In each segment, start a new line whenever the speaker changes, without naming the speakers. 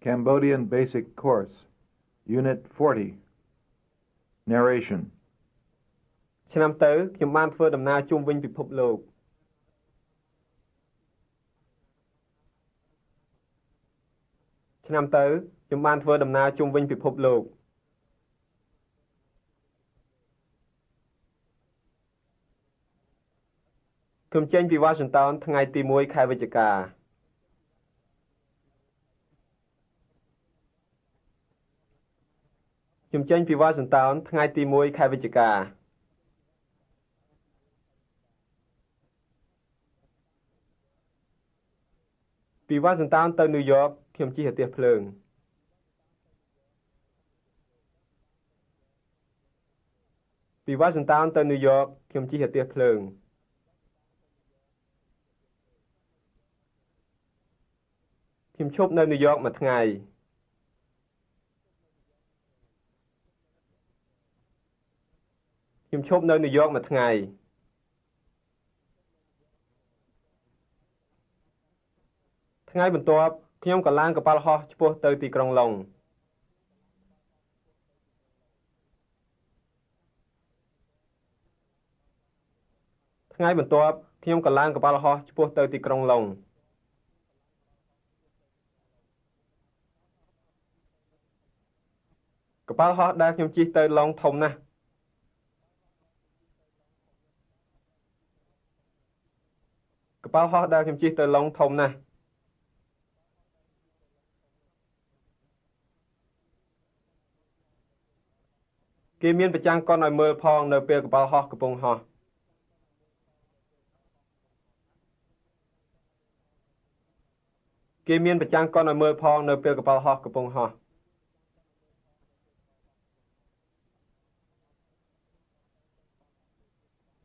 Cambodian Basic Course, Unit 40. Narration.
ឆ្នាំទៅខ្ញុំបានធ្វើដំណើរជុំវិញពិភពលោកឆ្នាំទៅខ្ញុំបានធ្វើដំណើរជុំវិញពិភពលោកខ្ញុំចេញពី Washington ថ្ងៃទី1 ខែវិច្ឆិកាខ្ញុំចេញពី Washington ថ្ងៃទី1 ខែវិច្ឆិកាពី Washington ទៅ New York ខ្ញុំជិះរទេះភ្លើងពី Washington ទៅ New York ខ្ញុំជិះរទេះភ្លើងខ្ញុំឈប់នៅ New York មួយថ្ងៃខ្ញុំឈប់នៅ New York មួយថ្ងៃថ្ងៃបន្ទាប់ខ្ញុំក៏ឡើងកប៉ាល់ហោះឆ្ពោះទៅទីក្រុងឡុងថ្ងៃបន្ទាប់ខ្ញុំក៏ឡើងកប៉ាល់ហោះឆ្ពោះទៅទីក្រុងឡុងកប៉ាល់ហោះដែលខ្ញុំជិះទៅឡុងធំណាស់កប៉ាល់ហោះដែលខ្ញុំជិះទៅឡុងធំណាស់គេមានប្រចាំងកុនឲ្យមើលផងនៅពេលកប៉ាល់ហោះកំពុងហោះគេមានប្រចាំងកុនឲ្យមើលផងនៅពេលកប៉ាល់ហោះកំពុងហោះ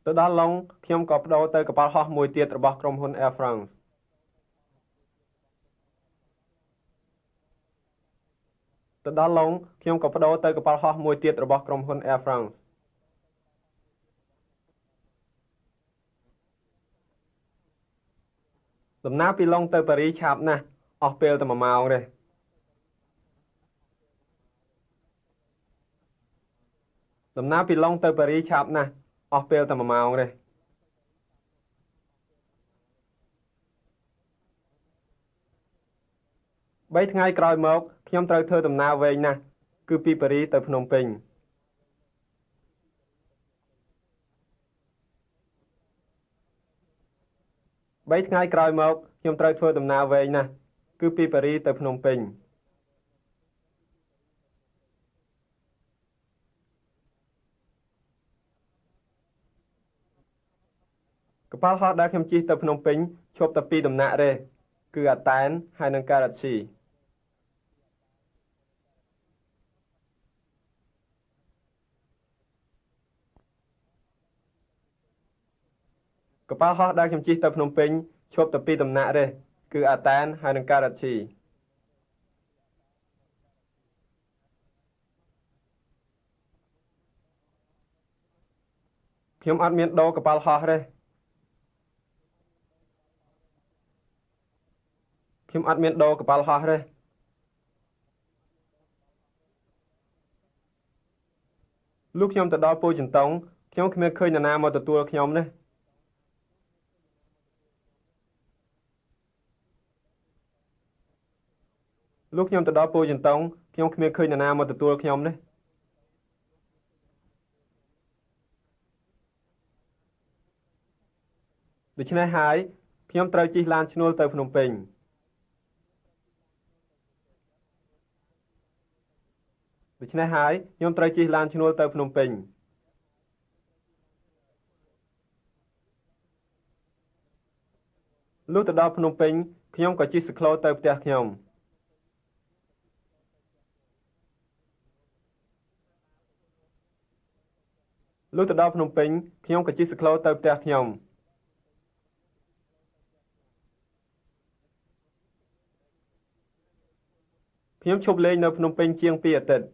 ទៅដល់ឡុងខ្ញុំក៏បដូរទៅកប៉ាល់ហោះមួយទៀតរបស់ក្រុមហ៊ុន Air France ទៅដល់ឡុងខ្ញុំក៏បដូរទៅកប៉ាល់ហោះមួយទៀតរបស់ក្រុមហ៊ុន Air France ដំណើរពីឡុងទៅប៉ារីឆាប់ណាស់អស់ពេលតែ1ម៉ោងទេដំណើរពីឡុងទៅប៉ារីឆាប់ណាស់អស់ពេលតែ1ម៉ោងទេ3ថ្ងៃក្រោយមកខ្ញុំត្រូវធ្វើដំណើរវែងណាស់គឺពីប៉ារីទៅភ្នំពេញ3ថ្ងៃក្រោយមកខ្ញុំត្រូវធ្វើដំណើរវែងណាស់គឺពីប៉ារីទៅភ្នំពេញកប៉ាល់ហោះដែលខ្ញុំជិះទៅភ្នំពេញឈប់តែ2ដំណាក់ទេគឺអាតែនហើយនិងការ៉ាត់ស៊ីកប៉ាល់ហោះដែលខ្ញុំជិះទៅភ្នំពេញឈប់តែ2ដំណាក់ទេគឺអាតែនហើយនិងការ៉ាត់ស៊ីខ្ញុំអត់មានដូរកប៉ាល់ហោះទេខ្ញុំអត់មានដូរកប៉ាល់ហោះទេលុះខ្ញុំទៅដល់ពោធិ៍ចិនតុងខ្ញុំគ្មានឃើញនរណាមកទទួលខ្ញុំទេលុះខ្ញុំទៅដល់ពោធិ៍ចិនតុងខ្ញុំគ្មានឃើញនរណាមកទទួលខ្ញុំទេដូច្នេះហើយខ្ញុំត្រូវជិះឡានឈ្នួលទៅភ្នំពេញដូច្នេះហើយខ្ញុំត្រូវជិះឡានឈ្នួលទៅភ្នំពេញលុះទៅដល់ភ្នំពេញខ្ញុំក៏ជិះសក្លូទៅផ្ទះខ្ញុំលុះទៅដល់ភ្នំពេញខ្ញុំក៏ជិះសក្លូទៅផ្ទះខ្ញុំខ្ញុំឈប់លេងនៅភ្នំពេញជាង2អាទិត្យ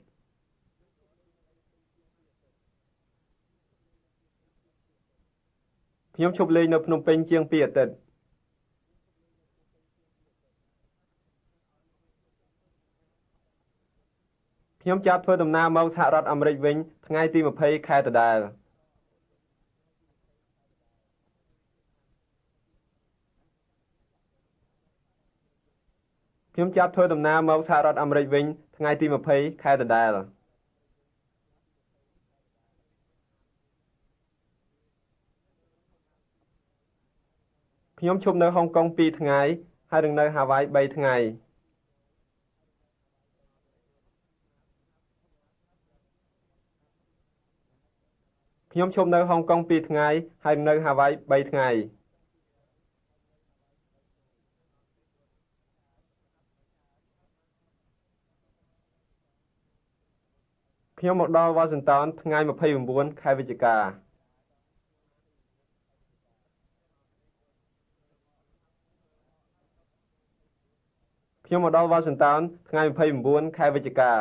ខ្ញុំឈប់លេងនៅភ្នំពេញជាង2អាទិត្យ ខ្ញុំចាប់ធ្វើដំណើរមកសហរដ្ឋអាមេរិកវិញថ្ងៃទី20ខែដដែលខ្ញុំចាប់ធ្វើដំណើរមកសហរដ្ឋអាមេរិកវិញថ្ងៃទី20ខែដដែលខ្ញុំឈប់នៅហុងកុង2ថ្ងៃហើយនឹងនៅហាវ៉ៃ3ថ្ងៃខ្ញុំឈប់នៅហុងកុង2ថ្ងៃហើយនៅហាវ៉ៃ3ថ្ងៃខ្ញុំមកដល់វ៉ាស៊ីនតោនថ្ងៃ29ខែវិច្ឆិកាខ្ញុំមកដល់វ៉ាស៊ីនតោនថ្ងៃ29ខែវិច្ឆិកា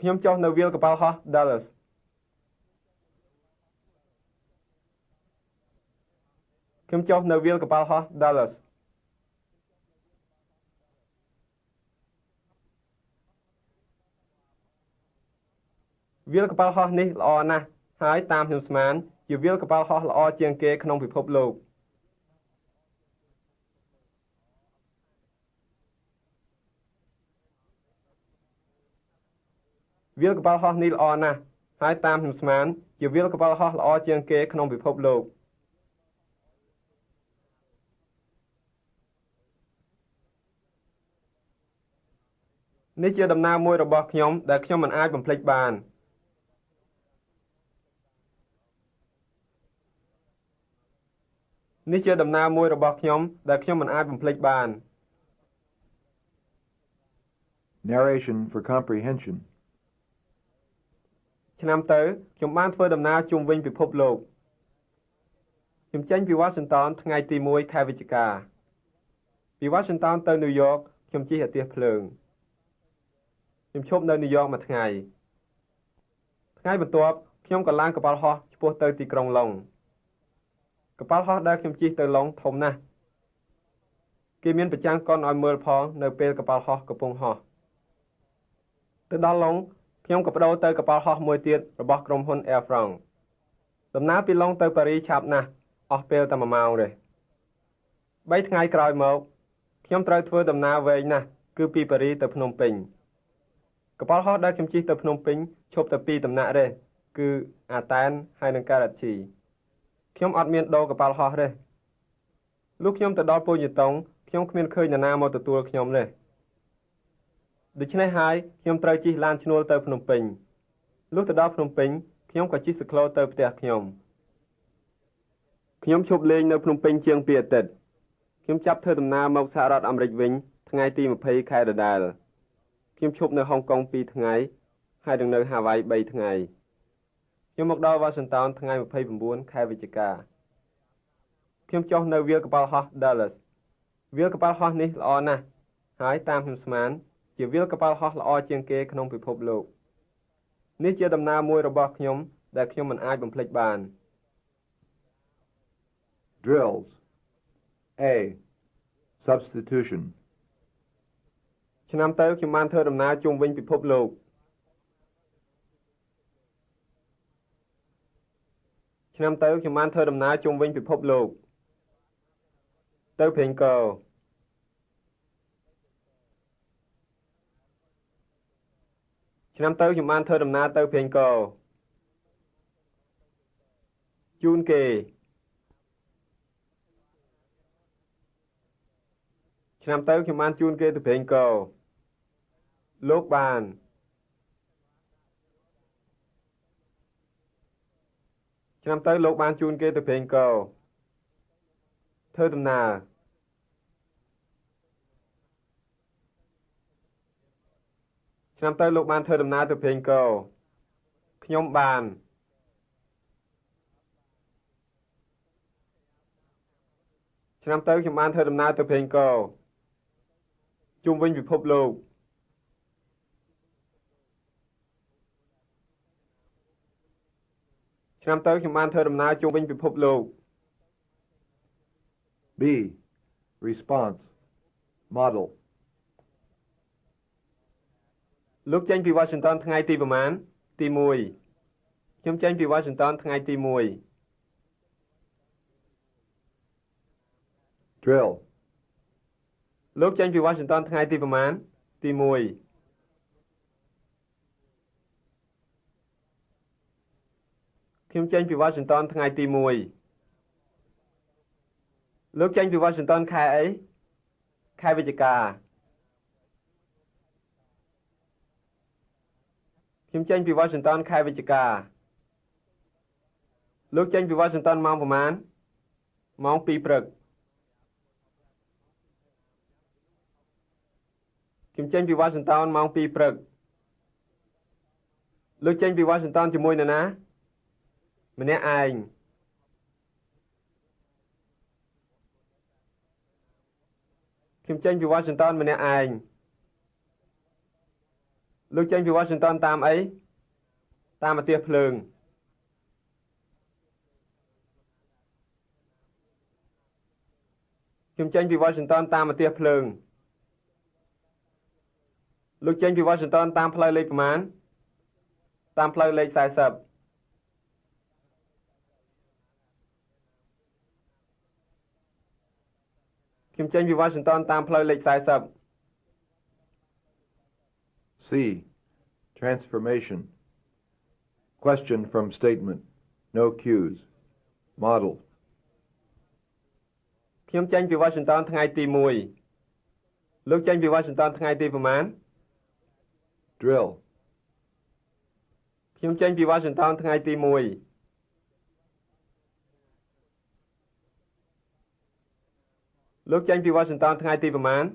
ខ្ញុំចុះនៅវាលកប៉ាល់ហោះ Dallas ខ្ញុំចុះនៅវាលកប៉ាល់ហោះ Dallas វាលកប៉ាល់ហោះនេះល្អណាស់ហើយតាមខ្ញុំស្មានជាវាលកប៉ាល់ហោះល្អជាងគេក្នុងពិភពលោកវាលកប៉ាល់ហោះនេះល្អណាស់ហើយតាមខ្ញុំស្មានជាវាលកប៉ាល់ហោះល្អជាងគេក្នុងពិភពលោកនេះជាដំណើរមួយរបស់ខ្ញុំដែលខ្ញុំមិនអាចបំភ្លេចបាននេះជាដំណើរមួយរបស់ខ្ញុំដែលខ្ញុំមិនអាចបំភ្លេចបាន
Narration for comprehension.
ឆ្នាំទៅខ្ញុំបានធ្វើដំណើរជុំវិញពិភពលោកខ្ញុំចេញពីវ៉ាស៊ីនតោនថ្ងៃទី1ខែវិច្ឆិកាពីវ៉ាស៊ីនតោនទៅញូវយ៉កខ្ញុំជិះអាទិសភ្លើងខ្ញុំឈប់នៅញូវយ៉កមួយថ្ងៃថ្ងៃបន្ទាប់ខ្ញុំក៏ឡើងកប៉ាល់ហោះឆ្ពោះទៅទីក្រុងឡុងកប៉ាល់ហោះដែលខ្ញុំជិះទៅឡុងធំណាស់គេមានប្រចាំងកុនឲ្យមើលផងនៅពេលកប៉ាល់ហោះកំពុងហោះទៅដល់ឡុងខ្ញុំក៏បដូរទៅកប៉ាល់ហោះមួយទៀតរបស់ក្រុមហ៊ុន Air France ដំណើរពីឡុងទៅប៉ារីឆាប់ណាស់អស់ពេលតែ1ម៉ោងទេ3ថ្ងៃក្រោយមកខ្ញុំត្រូវធ្វើដំណើរវែងណាស់គឺពីប៉ារីទៅភ្នំពេញកប៉ាល់ហោះដែលខ្ញុំជិះទៅភ្នំពេញឈប់តែ2ដំណាក់ទេគឺអាតែនហើយនិងការ៉ាឈីខ្ញុំអត់មានដូរកប៉ាល់ហោះទេលុះខ្ញុំទៅដល់ពូញតុងខ្ញុំគ្មានឃើញនរណាមកទទួលខ្ញុំទេដូច្នេះហើយខ្ញុំត្រូវជិះឡានឈ្នួលទៅភ្នំពេញលុះទៅដល់ភ្នំពេញខ្ញុំក៏ជិះសក្លូទៅផ្ទះខ្ញុំឈប់លេងនៅភ្នំពេញជាង2អាទិត្យខ្ញុំចាប់ធ្វើដំណើរមកសហរដ្ឋអាមេរិកវិញថ្ងៃទី20ខែដដែលខ្ញុំឈប់នៅហុងកុង2ថ្ងៃហើយនឹងនៅហាវ៉ៃ3ថ្ងៃខ្ញុំមកដល់វ៉ាស៊ីនតោនថ្ងៃ29ខែវិច្ឆិកាខ្ញុំចុះនៅវាលកប៉ាល់ហោះ Dallas វាលកប៉ាល់ហោះនេះល្អណាស់ហើយតាមខ្ញុំស្មានជាវាលកប៉ាល់ហោះល្អជាងគេក្នុងពិភពលោកនេះជាដំណើរមួយរបស់ខ្ញុំដែលខ្ញុំមិនអាចបំភ្លេចបាន
Drills. A. Substitution.
ឆ្នាំទៅខ្ញុំបានធ្វើដំណើរជុំវិញពិភពលោកឆ្នាំទៅខ្ញុំបានធ្វើដំណើរជុំវិញពិភពលោកទៅព្រេងកោឆ្នាំទៅខ្ញុំបានធ្វើដំណើរទៅព្រេងកោជូនគេឆ្នាំទៅខ្ញុំបានជូនគេទៅព្រេងកោលោកបានឆ្នាំទៅលោកបានជូនគេទៅព្រេងកោធ្វើដំណើរឆ្នាំទៅលោកបានធ្វើដំណើរទៅព្រេងកោខ្ញុំបានឆ្នាំទៅខ្ញុំបានធ្វើដំណើរទៅព្រេងកោជុំវិញពិភពលោកឆ្នាំទៅខ្ញុំបានធ្វើដំណើរជុំវិញពិភពលោក
B. Response. Model.
លោកចេញពី Washington ថ្ងៃទីប្រមាណទី1ខ្ញុំចេញពី Washington ថ្ងៃទី1
Drill.
លោកចេញពី Washington ថ្ងៃទីប្រមាណទី1ខ្ញុំចេញពី Washington ថ្ងៃទី1លោកចេញពី Washington ខែអីខែវិច្ឆិកាខ្ញុំចេញពី Washington ខែវិច្ឆិកាលោកចេញពី Washington ម៉ោងប្រមាណម៉ោង2ព្រឹកខ្ញុំចេញពី Washington ម៉ោង2ព្រឹកលោកចេញពី Washington ជាមួយនរណាម្នាក់ឯងខ្ញុំចេញពី Washington ម្នាក់ឯងលោកចេញពី Washington តាមអីតាមអាទិសភ្លើងខ្ញុំចេញពី Washington តាមអាទិសភ្លើងលោកចេញពី Washington តាមផ្លូវលេខប្រមាណតាមផ្លូវលេខ40ខ្ញុំចេញពី Washington តាមផ្លូវលេខ40
C. Transformation. Question from statement. No cues. Model.
ខ្ញុំចេញពី Washington ថ្ងៃទី1លោកចេញពី Washington ថ្ងៃទីប្រមាណ
Drill.
ខ្ញុំចេញពី Washington ថ្ងៃទី1លោកចេញពី Washington ថ្ងៃទីប្រមាណ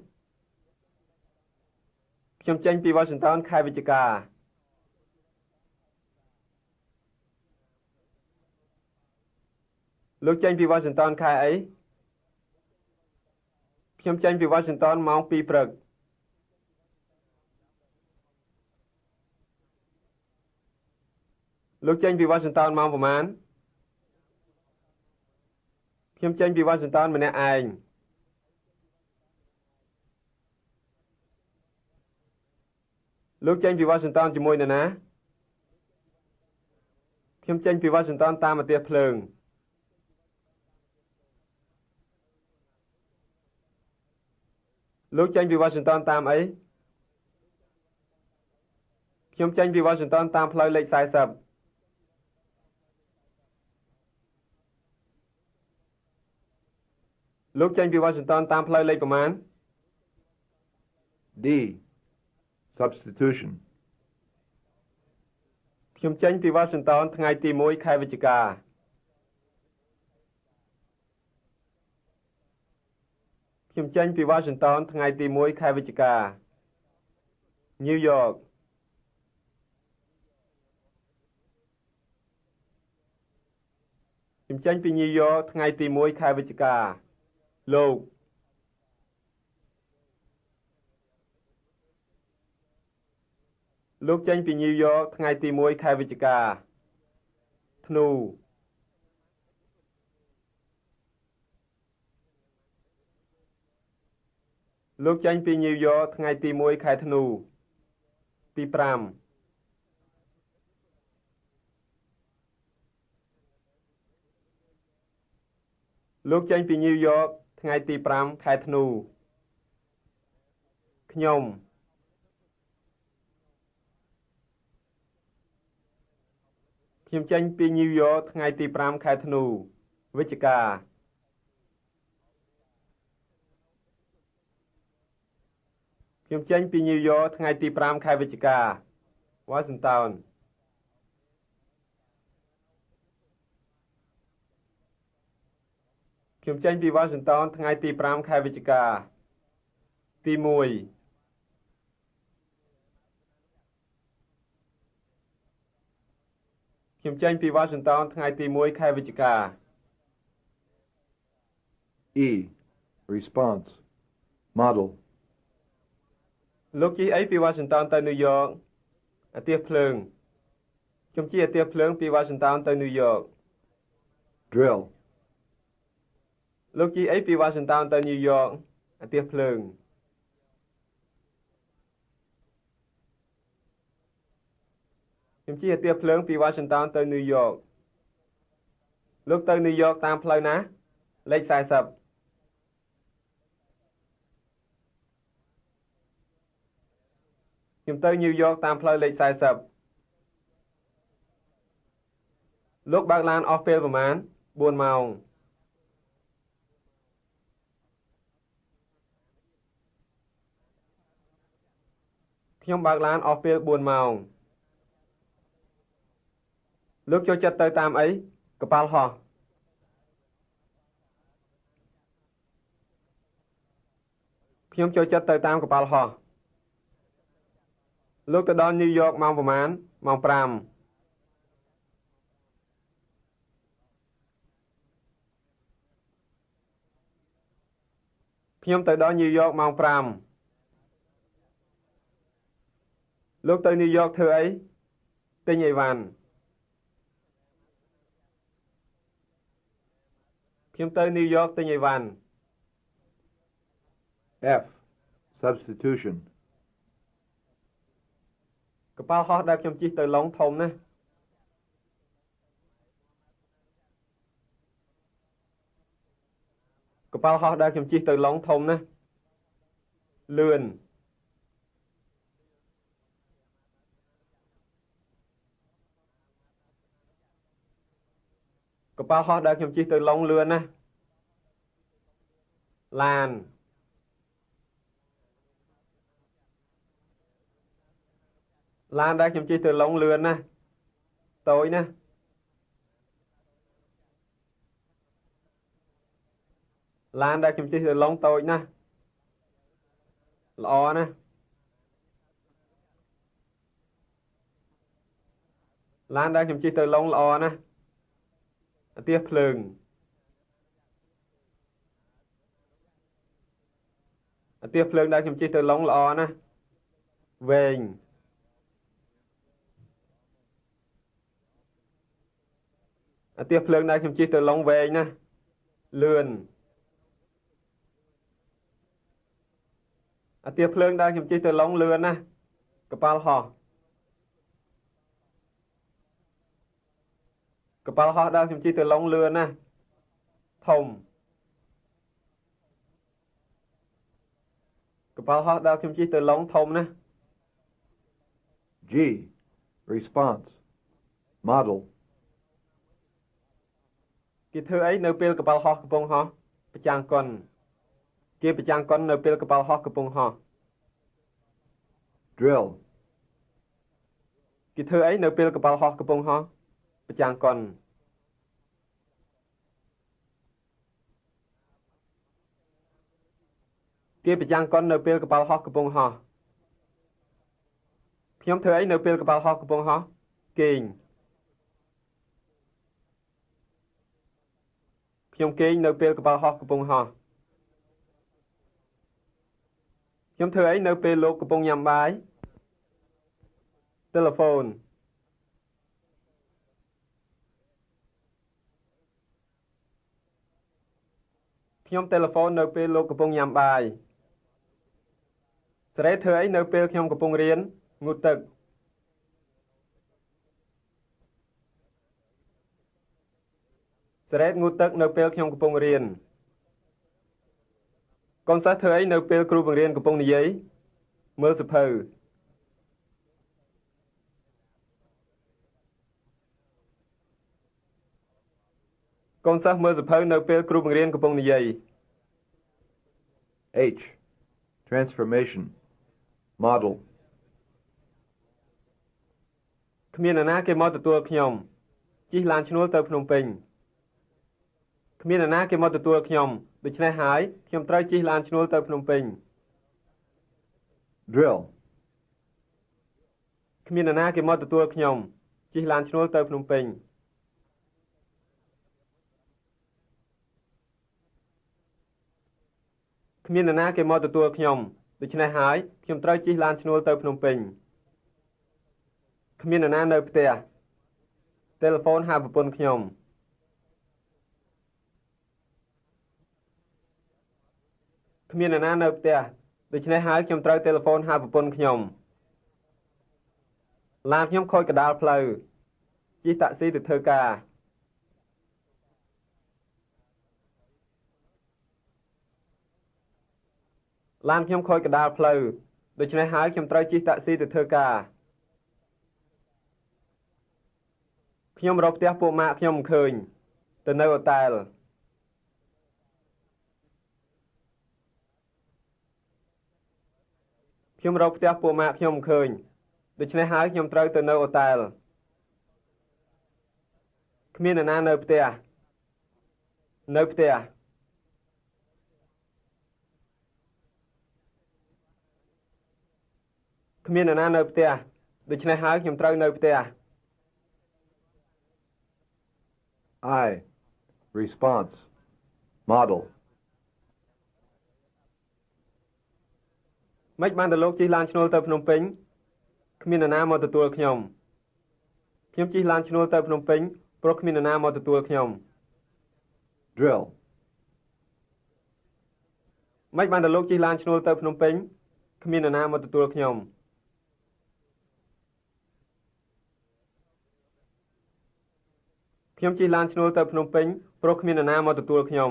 ខ្ញុំចេញពី Washington ខែវិច្ឆិកាលោកចេញពី Washington ខែអីខ្ញុំចេញពី Washington ម៉ោង2ព្រឹកលោកចេញពី Washington ម៉ោងប្រមាណខ្ញុំចេញពី Washington ម្នាក់ឯងលោកចេញពី Washington ជាមួយនរណាខ្ញុំចេញពី Washington តាមអាទិសភ្លើងលោកចេញពី Washington តាមអីខ្ញុំចេញពី Washington តាមផ្លូវលេខ40លោកចេញពី Washington តាមផ្លូវលេខប្រមាណ
D. Substitution.
ខ្ញុំចេញពី Washington ថ្ងៃទី1ខែវិច្ឆិកាខ្ញុំចេញពី Washington ថ្ងៃទី1ខែវិច្ឆិកា New York ខ្ញុំចេញពី New York ថ្ងៃទី1ខែវិច្ឆិកាលោកចេញពី New York ថ្ងៃទី1ខែវិច្ឆិកាធ្នូលោកចេញពី New York ថ្ងៃទី1ខែធ្នូទី5លោកចេញពី New York ថ្ងៃទី5ខែធ្នូខ្ញុំចេញពី New York ថ្ងៃទី5ខែធ្នូវិច្ឆិកាខ្ញុំចេញពី New York ថ្ងៃទី5ខែវិច្ឆិកា Washington ខ្ញុំចេញពី Washington ថ្ងៃទី5ខែវិច្ឆិកាទី1ខ្ញុំចេញពី Washington ថ្ងៃទី1ខែវិច្ឆិកា
E. Response. Model.
លោកជិះអីពី Washington ទៅ New York អាទិសភ្លើងខ្ញុំជិះអាទិសភ្លើងពី Washington ទៅ New York
Drill.
លោកជិះអីពី Washington ទៅ New York អាទិសភ្លើងខ្ញុំជិះអាទិសភ្លើងពី Washington ទៅ New York លោកទៅ New York តាមផ្លូវណាលេខ40ខ្ញុំទៅ New York តាមផ្លូវលេខ40លោកបើកឡានអស់ពេលប្រមាណ4ម៉ោងខ្ញុំបើកឡានអស់ពេល4ម៉ោងលោកចូលចិត្តទៅតាមអីកប៉ាល់ហោះខ្ញុំចូលចិត្តទៅតាមកប៉ាល់ហោះលោកទៅដល់ New York ម៉ោងប្រមាណម៉ោង5ខ្ញុំទៅដល់ New York ម៉ោង5លោកទៅ New York ធ្វើអីទិញអីវ៉ាន់ខ្ញុំទៅ New York ទិញអីវ៉ាន់
F. Substitution.
កប៉ាល់ហោះដែលខ្ញុំជិះទៅឡុងធំណាស់កប៉ាល់ហោះដែលខ្ញុំជិះទៅឡុងធំណាស់លឿនកប៉ាល់ហោះដែលខ្ញុំជិះទៅឡុងលឿនណាស់ឡានឡានដែលខ្ញុំជិះទៅឡុងលឿនណាស់តូចណាស់ឡានដែលខ្ញុំជិះទៅឡុងតូចណាស់ល្អណាស់ឡានដែលខ្ញុំជិះទៅឡុងល្អណាស់អាទិសភ្លើងអាទិសភ្លើងដែលខ្ញុំជិះទៅឡុងល្អណាស់វែងអាទិសភ្លើងដែលខ្ញុំជិះទៅឡុងវែងណាស់លឿនអាទិសភ្លើងដែលខ្ញុំជិះទៅឡុងលឿនណាស់កប៉ាល់ហោះកប៉ាល់ហោះដែលខ្ញុំជិះទៅឡុងលឿនណាស់ធំកប៉ាល់ហោះដែលខ្ញុំជិះទៅឡុងធំណាស់
G. Response. Model.
គេធ្វើអីនៅពេលកប៉ាល់ហោះកំពុងហោះប្រចាំងកុនគេប្រចាំងកុននៅពេលកប៉ាល់ហោះកំពុងហោះ
Drill.
គេធ្វើអីនៅពេលកប៉ាល់ហោះកំពុងហោះប្រចាំងកុនគេប្រចាំងកុននៅពេលកប៉ាល់ហោះកំពុងហោះខ្ញុំធ្វើអីនៅពេលកប៉ាល់ហោះកំពុងហោះគេងខ្ញុំគេងនៅពេលកប៉ាល់ហោះកំពុងហោះខ្ញុំធ្វើអីនៅពេលលោកកំពុងញ៉ាំបាយទូរស័ព្ទខ្ញុំទូរស័ព្ទនៅពេលលោកកំពុងញ៉ាំបាយសេរីធ្វើអីនៅពេលខ្ញុំកំពុងរៀនងូតទឹកសេរីងូតទឹកនៅពេលខ្ញុំកំពុងរៀនកូនសិស្សធ្វើអីនៅពេលគ្រូបង្រៀនកំពុងនិយាយមើលសៀវភៅកូនសិស្សមើលសៀវភៅនៅពេលគ្រូបង្រៀនកំពុងនិយាយ
H. Transformation. Model.
គ្មានអ្នកណាគេមកទទួលខ្ញុំជិះឡានឈ្នួលទៅភ្នំពេញគ្មានអ្នកណាគេមកទទួលខ្ញុំដូច្នេះហើយខ្ញុំត្រូវជិះឡានឈ្នួលទៅភ្នំពេញ
Drill.
គ្មានអ្នកណាគេមកទទួលខ្ញុំជិះឡានឈ្នួលទៅភ្នំពេញគ្មានអ្នកណាគេមកទទួលខ្ញុំដូច្នេះហើយខ្ញុំត្រូវជិះឡានឈ្នួលទៅភ្នំពេញគ្មានអ្នកណានៅផ្ទះទូរស័ព្ទហៅប្រពន្ធខ្ញុំ គ្មាននរណានៅផ្ទះដូច្នេះហើយខ្ញុំត្រូវទូរស័ព្ទហៅប្រពន្ធខ្ញុំឡានខ្ញុំខូចកណ្ដាលផ្លូវជិះតាក់ស៊ីទៅធ្វើការឡានខ្ញុំខូចកណ្ដាលផ្លូវដូច្នេះហើយខ្ញុំត្រូវជិះតាក់ស៊ីទៅធ្វើការខ្ញុំរកផ្ទះពួកម៉ាក់ខ្ញុំមិនឃើញទៅនៅអូតែលខ្ញុំរកផ្ទះពួកម៉ាក់ខ្ញុំមិនឃើញដូច្នេះហើយខ្ញុំត្រូវទៅនៅអូតែលគ្មាននរណានៅផ្ទះនៅផ្ទះគ្មាននរណានៅផ្ទះដូច្នេះហើយខ្ញុំត្រូវនៅផ្ទះ
I. Response. Model.
មិនបានទៅលោកជិះឡានឈ្នួលទៅភ្នំពេញគ្មាននរណាមកទទួលខ្ញុំជិះឡានឈ្នួលទៅភ្នំពេញព្រោះគ្មាននរណាមកទទួលខ្ញុំ
Drill.
មិនបានទៅលោកជិះឡានឈ្នួលទៅភ្នំពេញគ្មាននរណាមកទទួលខ្ញុំជិះឡានឈ្នួលទៅភ្នំពេញព្រោះគ្មាននរណាមកទទួលខ្ញុំ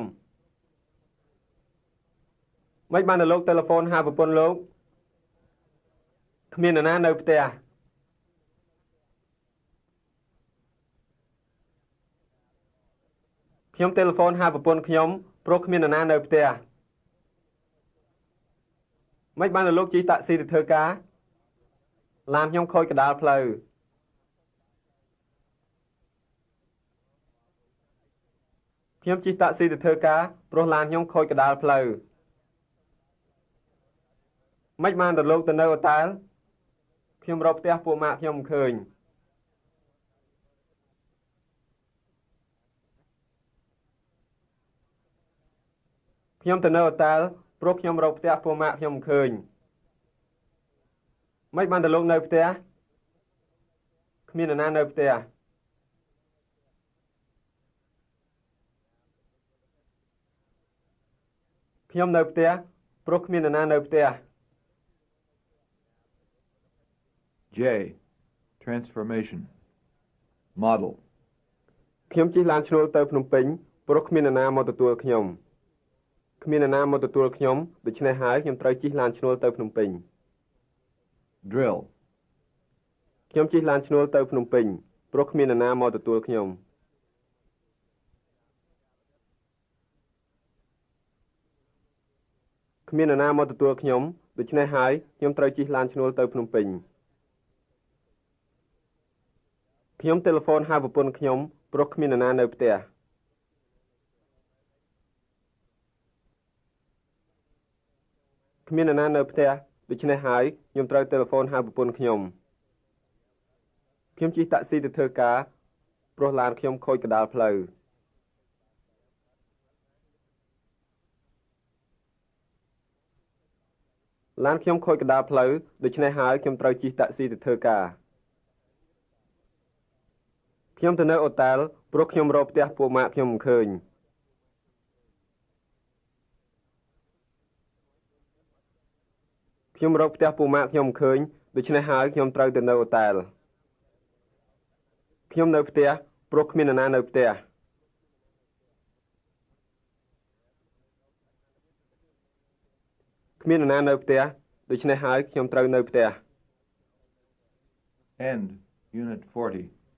មិនបានទៅលោកទូរស័ព្ទហៅប្រពន្ធលោកគ្មាននរណានៅផ្ទះខ្ញុំទូរស័ព្ទហៅប្រពន្ធខ្ញុំព្រោះគ្មាននរណានៅផ្ទះមិនបានទៅលោកជិះតាក់ស៊ីទៅធ្វើការឡានខ្ញុំខូចកណ្ដាលផ្លូវខ្ញុំជិះតាក់ស៊ីទៅធ្វើការព្រោះឡានខ្ញុំខូចកណ្ដាលផ្លូវមិនបានទៅលោកទៅនៅអូតែលខ្ញុំរកផ្ទះពួកម៉ាក់ខ្ញុំមិនឃើញខ្ញុំទៅនៅអូតែលព្រោះខ្ញុំរកផ្ទះពួកម៉ាក់ខ្ញុំមិនឃើញមិនបានទៅលោកនៅផ្ទះគ្មាននរណានៅផ្ទះខ្ញុំនៅផ្ទះព្រោះគ្មាននរណានៅផ្ទះ
J. Transformation. Model.
ខ្ញុំជិះឡានឈ្នួលទៅភ្នំពេញព្រោះគ្មាននរណាមកទទួលខ្ញុំគ្មាននរណាមកទទួលខ្ញុំដូច្នេះហើយខ្ញុំត្រូវជិះឡានឈ្នួលទៅភ្នំពេញ
Drill.
ខ្ញុំជិះឡានឈ្នួលទៅភ្នំពេញព្រោះគ្មាននរណាមកទទួលខ្ញុំគ្មាននរណាមកទទួលខ្ញុំដូច្នេះហើយខ្ញុំត្រូវជិះឡានឈ្នួលទៅភ្នំពេញខ្ញុំទូរស័ព្ទហៅប្រពន្ធខ្ញុំព្រោះគ្មាននរណានៅផ្ទះគ្មាននរណានៅផ្ទះដូច្នេះហើយខ្ញុំត្រូវទូរស័ព្ទហៅប្រពន្ធខ្ញុំជិះតាក់ស៊ីទៅធ្វើការព្រោះឡានខ្ញុំខូចកណ្ដាលផ្លូវឡានខ្ញុំខូចកណ្ដាលផ្លូវដូច្នេះហើយខ្ញុំត្រូវជិះតាក់ស៊ីទៅធ្វើការខ្ញុំទៅនៅអូតែលព្រោះខ្ញុំរកផ្ទះពួកម៉ាក់ខ្ញុំមិនឃើញខ្ញុំរកផ្ទះពួកម៉ាក់ខ្ញុំមិនឃើញដូច្នេះហើយខ្ញុំត្រូវទៅនៅអូតែលខ្ញុំនៅផ្ទះព្រោះគ្មាននរណានៅផ្ទះគ្មាននរណានៅផ្ទះដូច្នេះហើយខ្ញុំត្រូវនៅផ្ទះ
End. Unit 40.